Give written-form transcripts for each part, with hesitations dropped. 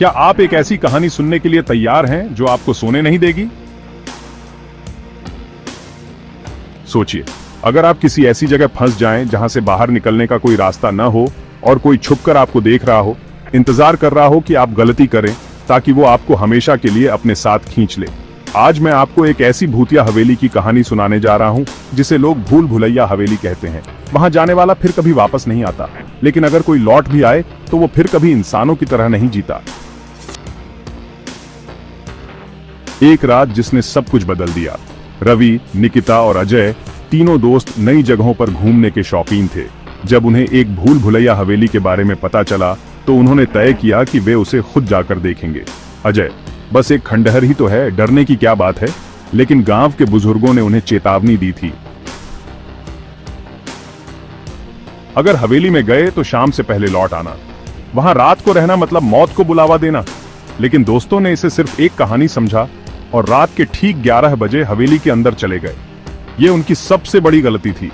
क्या आप एक ऐसी कहानी सुनने के लिए तैयार हैं जो आपको सोने नहीं देगी? सोचिए, अगर आप किसी ऐसी जगह फंस जाएं जहां से बाहर निकलने का कोई रास्ता न हो और कोई छुपकर आपको देख रहा हो, इंतजार कर रहा हो कि आप गलती करें ताकि वो आपको हमेशा के लिए अपने साथ खींच ले। आज मैं आपको एक ऐसी भूतिया हवेली की कहानी सुनाने जा रहा हूं जिसे लोग भूल भुलैया हवेली कहते हैं। वहां जाने वाला फिर कभी वापस नहीं आता, लेकिन अगर कोई लौट भी आए तो वो फिर कभी इंसानों की तरह नहीं जीता। एक रात जिसने सब कुछ बदल दिया। रवि, निकिता और अजय तीनों दोस्त नई जगहों पर घूमने के शौकीन थे। जब उन्हें एक भूल भुलैया हवेली के बारे में पता चला तो उन्होंने तय किया कि वे उसे खुद जाकर देखेंगे। अजय, बस एक खंडहर ही तो है, डरने की क्या बात है। लेकिन गांव के बुजुर्गों ने उन्हें चेतावनी दी थी, अगर हवेली में गए तो शाम से पहले लौट आना। वहां रात को रहना मतलब मौत को बुलावा देना। लेकिन दोस्तों ने इसे सिर्फ एक कहानी समझा और रात के ठीक 11 बजे हवेली के अंदर चले गए। ये उनकी सबसे बड़ी गलती थी।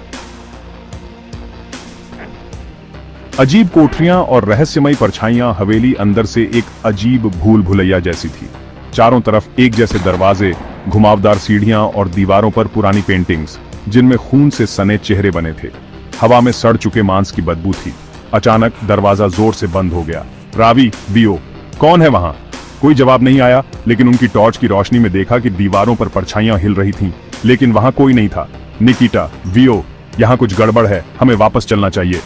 अजीब कोठरियां और रहस्यमयी परछाइयां हवेली अंदर से एक अजीब भूल भुलैया जैसी थी। चारों तरफ एक जैसे दरवाजे, घुमावदार सीढ़ियां और दीवारों पर पुरानी पेंटिंग्स जिनमें खून से सने चेहरे बने थे। हवा में सड़ चुके मांस की बदबू थी। अचानक दरवाजा जोर से बंद हो गया। रावी, वियो, कौन है वहां? कोई जवाब नहीं आया, लेकिन उनकी टॉर्च की रोशनी में देखा कि दीवारों पर परछाइयां हिल रही थीं, लेकिन वहां कोई नहीं था। निकिता, वियो, यहां कुछ गड़बड़ है, हमें वापस चलना चाहिए।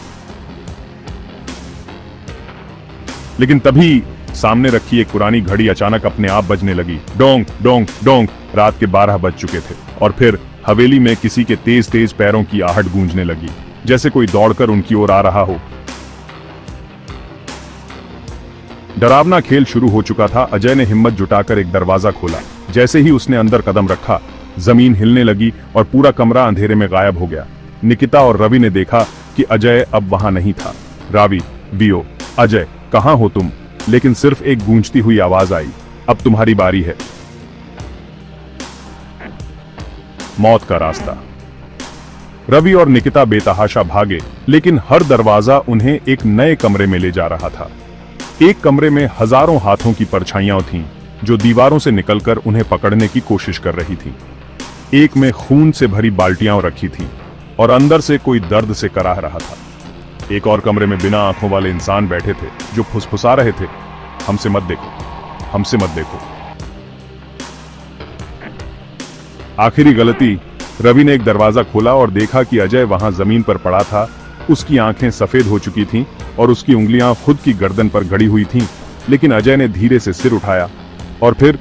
लेकिन तभी सामने रखी एक पुरानी घड़ी अचानक अपने आप बजने लगी। Dong Dong Dong. रात के 12 बज चुके थे और फिर हवेली में किसी के तेज तेज पैरों की आहट गूंजने लगी, जैसे कोई दौड़कर उनकी ओर आ रहा हो। डरावना खेल शुरू हो चुका था। अजय ने हिम्मत जुटाकर एक दरवाजा खोला। जैसे ही उसने अंदर कदम रखा, जमीन हिलने लगी और पूरा कमरा अंधेरे में गायब हो गया। निकिता और रवि ने देखा कि अजय अब वहां नहीं था। रावी, वियो, अजय, कहां हो तुम? लेकिन सिर्फ एक गूंजती हुई आवाज आई, अब तुम्हारी बारी है। मौत का रास्ता। रवि और निकिता बेतहाशा भागे, लेकिन हर दरवाजा उन्हें एक नए कमरे में ले जा रहा था। एक कमरे में हजारों हाथों की परछाइयां थीं, जो दीवारों से निकलकर उन्हें पकड़ने की कोशिश कर रही थीं। एक में खून से भरी बाल्टियां रखी थीं और अंदर से कोई दर्द से कराह रहा था। एक और कमरे में बिना आंखों वाले इंसान बैठे थे, जो फुसफुसा रहे थे, हमसे मत देखो, हमसे मत देखो। आखिरी गलती, रवि ने एक दरवाजा खोला और देखा कि अजय वहां जमीन पर पड़ा था। उसकी आंखें सफेद हो चुकी थीं और उसकी उंगलियां खुद की गर्दन पर गड़ी हुई थीं। लेकिन अजय ने धीरे से सिर उठाया और फिर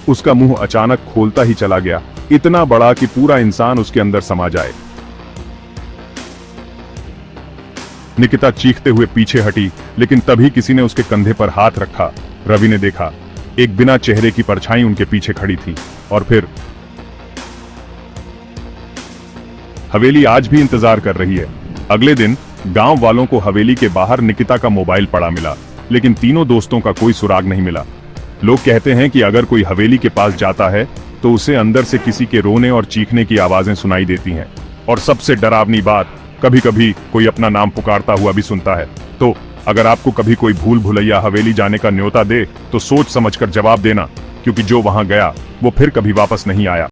उसका मुंह अचानक खोलता ही चला गया, इतना बड़ा कि पूरा इंसान उसके अंदर समा जाए। निकिता चीखते हुए पीछे हटी, लेकिन तभी किसी ने उसके कंधे पर हाथ रखा। रवि ने देखा, एक बिना चेहरे की परछाई उनके पीछे खड़ी थी। और फिर हवेली आज भी इंतजार कर रही है। अगले दिन गांव वालों को हवेली के बाहर निकिता का मोबाइल पड़ा मिला, लेकिन तीनों दोस्तों का कोई सुराग नहीं मिला। लोग कहते हैं कि अगर कोई हवेली के पास जाता है तो उसे अंदर से किसी के रोने और चीखने की आवाजें सुनाई देती हैं। और सबसे डरावनी बात, कभी कभी कोई अपना नाम पुकारता हुआ भी सुनता है। तो अगर आपको कभी कोई भूल भुलैया हवेली जाने का न्योता दे तो सोच समझकर जवाब देना, क्योंकि जो वहां गया वो फिर कभी वापस नहीं आया।